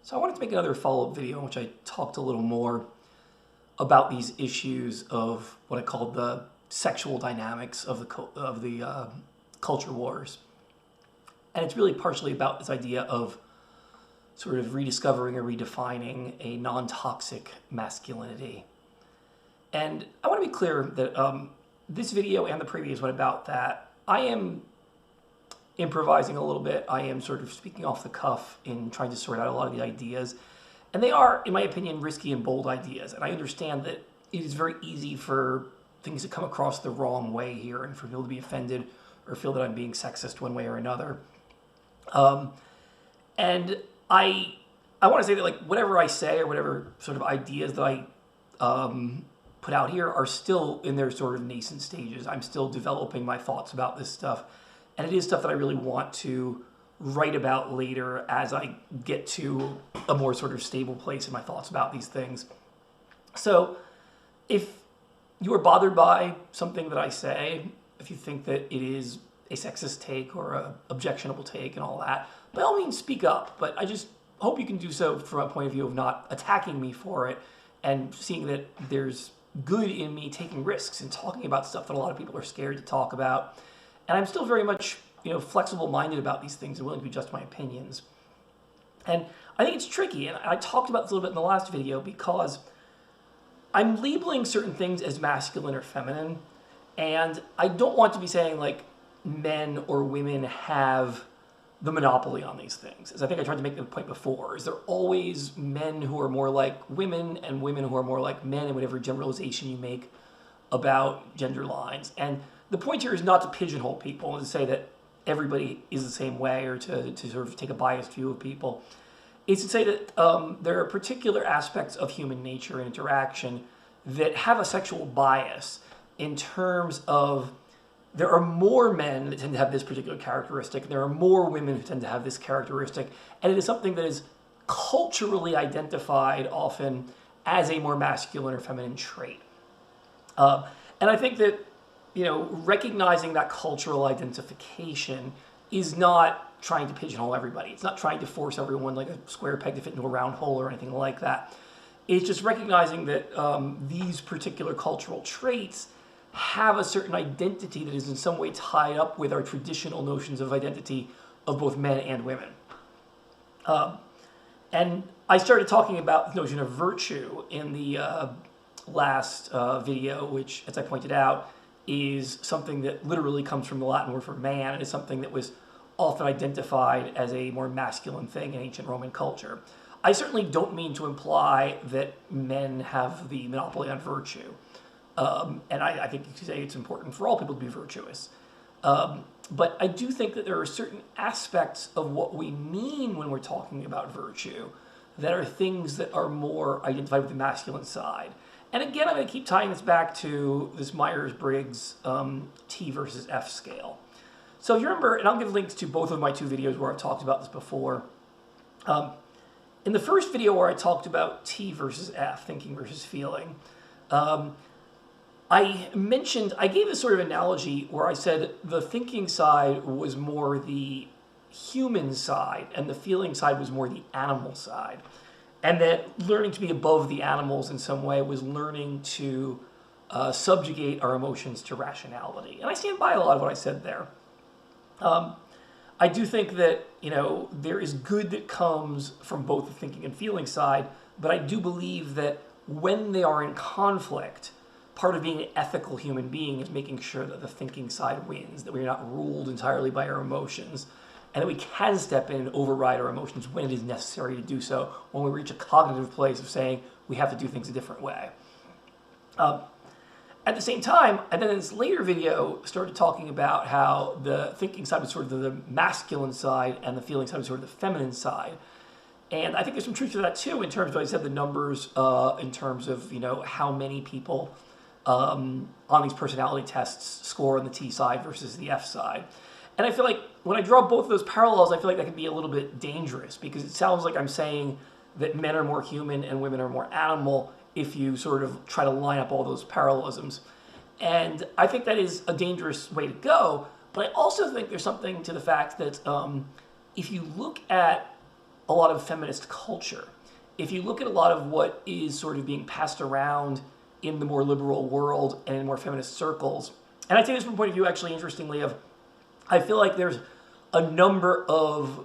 So I wanted to make another follow-up video in which I talked a little more about these issues of what I called the sexual dynamics of the culture wars. And it's really partially about this idea of sort of rediscovering or redefining a non-toxic masculinity. And I want to be clear that this video and the previous one about that, I am improvising a little bit. I am sort of speaking off the cuff in trying to sort out a lot of the ideas. And they are, in my opinion, risky and bold ideas. And I understand that it is very easy for things to come across the wrong way here and for people to be offended or feel that I'm being sexist one way or another. And I want to say that, like, whatever I say or whatever sort of ideas that I put out here are still in their sort of nascent stages. I'm still developing my thoughts about this stuff. And it is stuff that I really want to write about later as I get to a more sort of stable place in my thoughts about these things. So if you are bothered by something that I say, if you think that it is a sexist take or an objectionable take and all that, by all means speak up. But I just hope you can do so from a point of view of not attacking me for it and seeing that there's good in me taking risks and talking about stuff that a lot of people are scared to talk about. And I'm still very much, flexible-minded about these things and willing to adjust my opinions. And I think it's tricky, and I talked about this a little bit in the last video, because I'm labeling certain things as masculine or feminine, and I don't want to be saying, like, men or women have the monopoly on these things. As I think I tried to make the point before, is there always men who are more like women and women who are more like men, and whatever generalization you make about gender lines. And the point here is not to pigeonhole people and to say that everybody is the same way or to sort of take a biased view of people. It's to say that there are particular aspects of human nature and interaction that have a sexual bias in terms of there are more men that tend to have this particular characteristic, there are more women who tend to have this characteristic, and it is something that is culturally identified often as a more masculine or feminine trait. And I think that recognizing that cultural identification is not trying to pigeonhole everybody. It's not trying to force everyone like a square peg to fit into a round hole or anything like that. It's just recognizing that these particular cultural traits have a certain identity that is in some way tied up with our traditional notions of identity of both men and women. And I started talking about the notion of virtue in the last video, which, as I pointed out, is something that literally comes from the Latin word for man, and is something that was often identified as a more masculine thing in ancient Roman culture. I certainly don't mean to imply that men have the monopoly on virtue. And I think you could say it's important for all people to be virtuous. But I do think that there are certain aspects of what we mean when we're talking about virtue that are things that are more identified with the masculine side. And again, I'm going to keep tying this back to this Myers-Briggs T versus F scale. So if you remember, and I'll give links to both of my two videos where I've talked about this before. In the first video where I talked about T versus F, thinking versus feeling, I gave a sort of analogy where I said the thinking side was more the human side and the feeling side was more the animal side. And that learning to be above the animals in some way was learning to subjugate our emotions to rationality. And I stand by a lot of what I said there. I do think that, there is good that comes from both the thinking and feeling side, but I do believe that when they are in conflict, part of being an ethical human being is making sure that the thinking side wins, that we're not ruled entirely by our emotions, and that we can step in and override our emotions when it is necessary to do so, when we reach a cognitive place of saying we have to do things a different way. At the same time, and then in this later video, started talking about how the thinking side was sort of the masculine side and the feeling side was sort of the feminine side. And I think there's some truth to that too, in terms of, I said, the numbers, in terms of, how many people on these personality tests score on the T side versus the F side. And I feel like when I draw both of those parallels, I feel like that can be a little bit dangerous, because it sounds like I'm saying that men are more human and women are more animal if you sort of try to line up all those parallelisms. And I think that is a dangerous way to go, but I also think there's something to the fact that if you look at a lot of feminist culture. If you look at a lot of what is sort of being passed around in the more liberal world and in more feminist circles, and I say this from the point of view, actually, interestingly, of I feel like there's a number of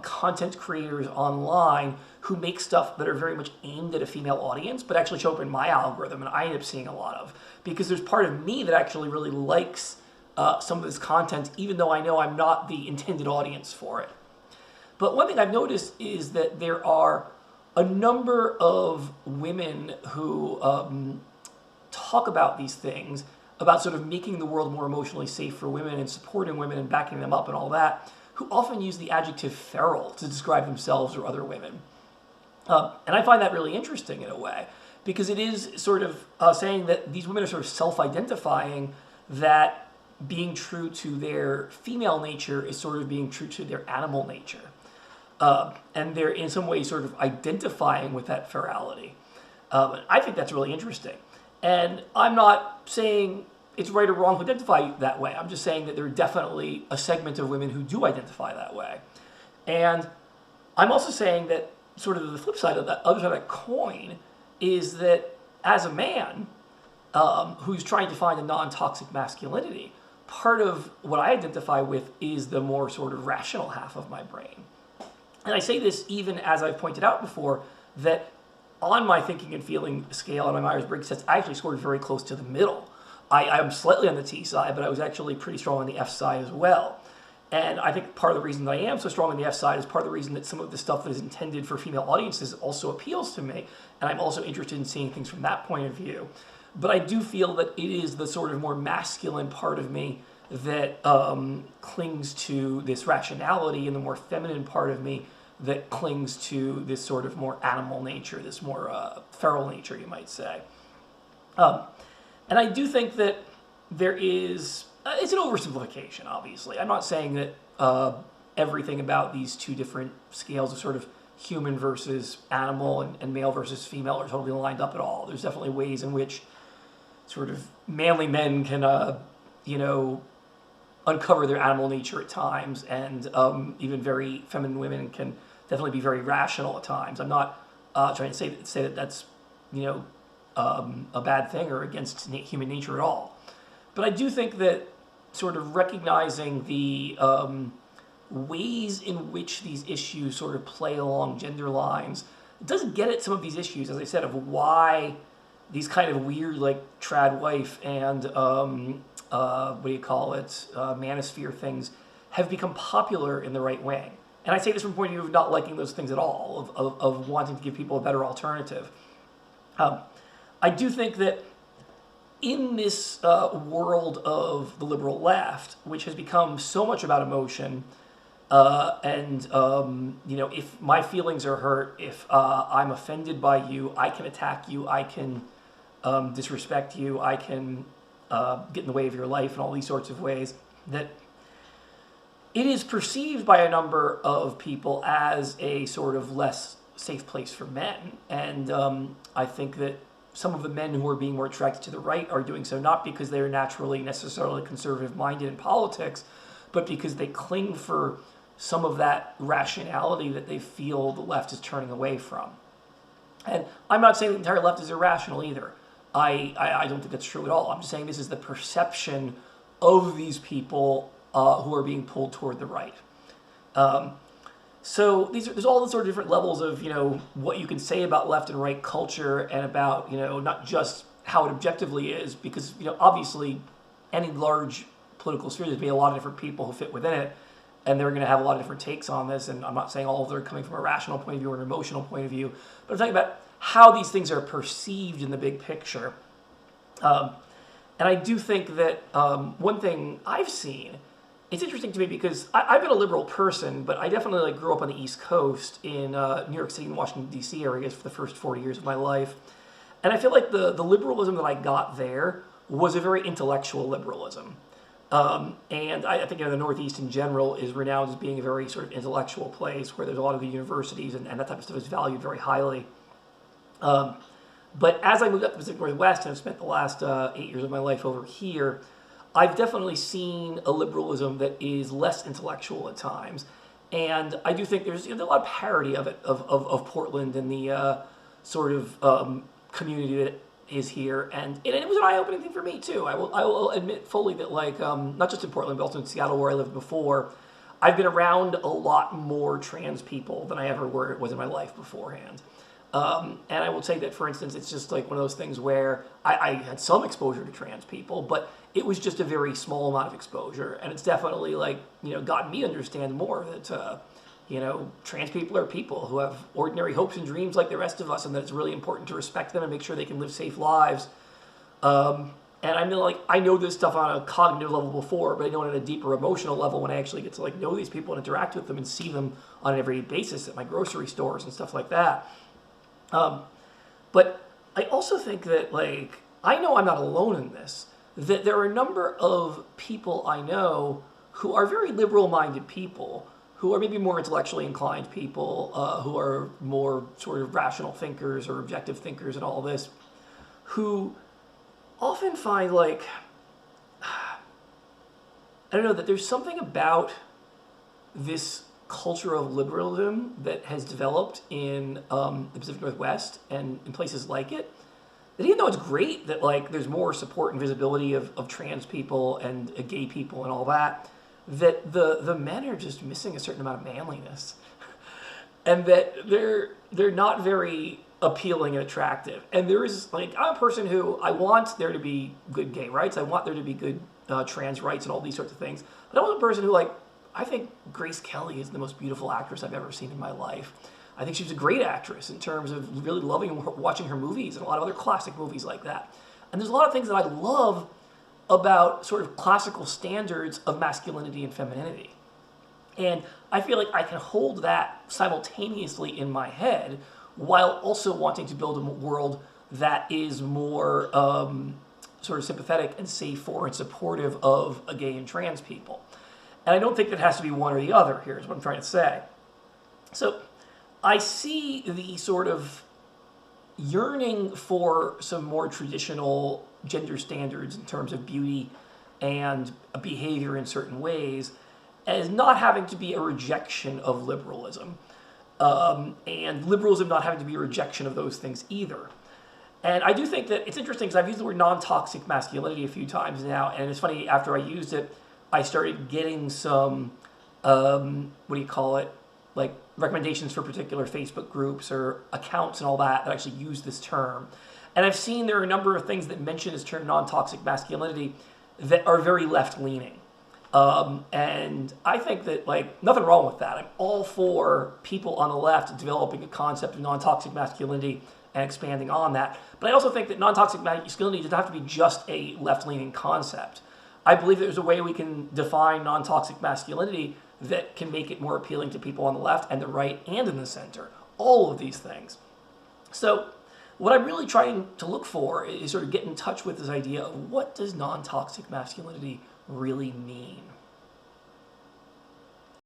content creators online who make stuff that are very much aimed at a female audience, but actually show up in my algorithm, and I end up seeing a lot of. Because there's part of me that actually really likes some of this content, even though I know I'm not the intended audience for it. But one thing I've noticed is that there are a number of women who talk about these things, about sort of making the world more emotionally safe for women and supporting women and backing them up and all that, who often use the adjective feral to describe themselves or other women. And I find that really interesting in a way, because it is sort of saying that these women are sort of self-identifying that being true to their female nature is sort of being true to their animal nature. And they're in some ways sort of identifying with that ferality. I think that's really interesting. And I'm not saying it's right or wrong to identify that way. I'm just saying that there are definitely a segment of women who do identify that way. And I'm also saying that sort of the flip side of that, other side of that coin, is that as a man who's trying to find a non-toxic masculinity, part of what I identify with is the more sort of rational half of my brain. And I say this even as I've pointed out before, that on my thinking and feeling scale on my Myers-Briggs test, I actually scored very close to the middle. I'm slightly on the T side, but I was actually pretty strong on the F side as well. And I think part of the reason that I am so strong on the F side is part of the reason that some of the stuff that is intended for female audiences also appeals to me. And I'm also interested in seeing things from that point of view. But I do feel that it is the sort of more masculine part of me that clings to this rationality, and the more feminine part of me that clings to this sort of more animal nature, this more feral nature, you might say. And I do think that there is, it's an oversimplification, obviously. I'm not saying that everything about these two different scales of sort of human versus animal and male versus female are totally lined up at all. There's definitely ways in which sort of manly men can, uncover their animal nature at times, and even very feminine women can definitely be very rational at times. I'm not trying to say that that's, a bad thing or against human nature at all. But I do think that sort of recognizing the ways in which these issues sort of play along gender lines does get at some of these issues, as I said, of why these kind of weird, like, trad wife and manosphere things have become popular in the right wing. And I say this from the point of view of not liking those things at all, of wanting to give people a better alternative. I do think that in this world of the liberal left, which has become so much about emotion, if my feelings are hurt, if I'm offended by you, I can attack you, I can disrespect you, I can get in the way of your life in all these sorts of ways, that it is perceived by a number of people as a sort of less safe place for men. And I think that some of the men who are being more attracted to the right are doing so not because they're naturally necessarily conservative-minded in politics, but because they cling for some of that rationality that they feel the left is turning away from. And I'm not saying the entire left is irrational either. I don't think that's true at all. I'm just saying this is the perception of these people who are being pulled toward the right. So there's all the sort of different levels of, what you can say about left and right culture, and about, not just how it objectively is, because, obviously any large political sphere, there's going to be a lot of different people who fit within it, and they're going to have a lot of different takes on this, and I'm not saying all of them are coming from a rational point of view or an emotional point of view, but I'm talking about how these things are perceived in the big picture. And I do think that one thing I've seen, it's interesting to me because I've been a liberal person, but I definitely grew up on the East Coast in New York City and Washington, D.C. areas for the first 40 years of my life. And I feel like the liberalism that I got there was a very intellectual liberalism. And I think the Northeast in general is renowned as being a very sort of intellectual place where there's a lot of the universities and that type of stuff is valued very highly. But as I moved up to the Pacific Northwest and I've spent the last 8 years of my life over here, I've definitely seen a liberalism that is less intellectual at times. And I do think there's a lot of parody of it, of Portland and the sort of community that is here. And it was an eye-opening thing for me, too. I will admit fully that, like, not just in Portland, but also in Seattle, where I lived before, I've been around a lot more trans people than I ever was in my life beforehand. And I will say that, for instance, it's just like one of those things where I had some exposure to trans people, but it was just a very small amount of exposure. And it's definitely like, gotten me to understand more that, trans people are people who have ordinary hopes and dreams like the rest of us, and that it's really important to respect them and make sure they can live safe lives. And I mean, like, I know this stuff on a cognitive level before, but I know it on a deeper emotional level when I actually get to, like, know these people and interact with them and see them on an everyday basis at my grocery stores and stuff like that. But I also think that, like, I know I'm not alone in this, that there are a number of people I know who are very liberal-minded people, who are maybe more intellectually inclined people, who are more sort of rational thinkers or objective thinkers and all this, who often find, like, I don't know, that there's something about this culture of liberalism that has developed in the Pacific Northwest and in places like it, that even though it's great that, like, there's more support and visibility of trans people and gay people and all that, that the men are just missing a certain amount of manliness. And that they're not very appealing and attractive. And there is, like, I'm a person who, I want there to be good gay rights, I want there to be good trans rights and all these sorts of things. But I'm a person who, like, I think Grace Kelly is the most beautiful actress I've ever seen in my life. I think she's a great actress in terms of really loving and watching her movies and a lot of other classic movies like that. And there's a lot of things that I love about sort of classical standards of masculinity and femininity. And I feel like I can hold that simultaneously in my head while also wanting to build a world that is more sort of sympathetic and safe for and supportive of gay and trans people. And I don't think that has to be one or the other, here's what I'm trying to say. So I see the sort of yearning for some more traditional gender standards in terms of beauty and behavior in certain ways as not having to be a rejection of liberalism. And liberalism not having to be a rejection of those things either. And I do think that it's interesting because I've used the word non-toxic masculinity a few times now, and it's funny, after I used it, I started getting some, like recommendations for particular Facebook groups or accounts and all that actually use this term. And I've seen there are a number of things that mention this term non-toxic masculinity that are very left-leaning. And I think that, like, nothing wrong with that. I'm all for people on the left developing a concept of non-toxic masculinity and expanding on that. But I also think that non-toxic masculinity doesn't have to be just a left-leaning concept. I believe there's a way we can define non-toxic masculinity that can make it more appealing to people on the left and the right and in the center. All of these things. So what I'm really trying to look for is sort of get in touch with this idea of what does non-toxic masculinity really mean?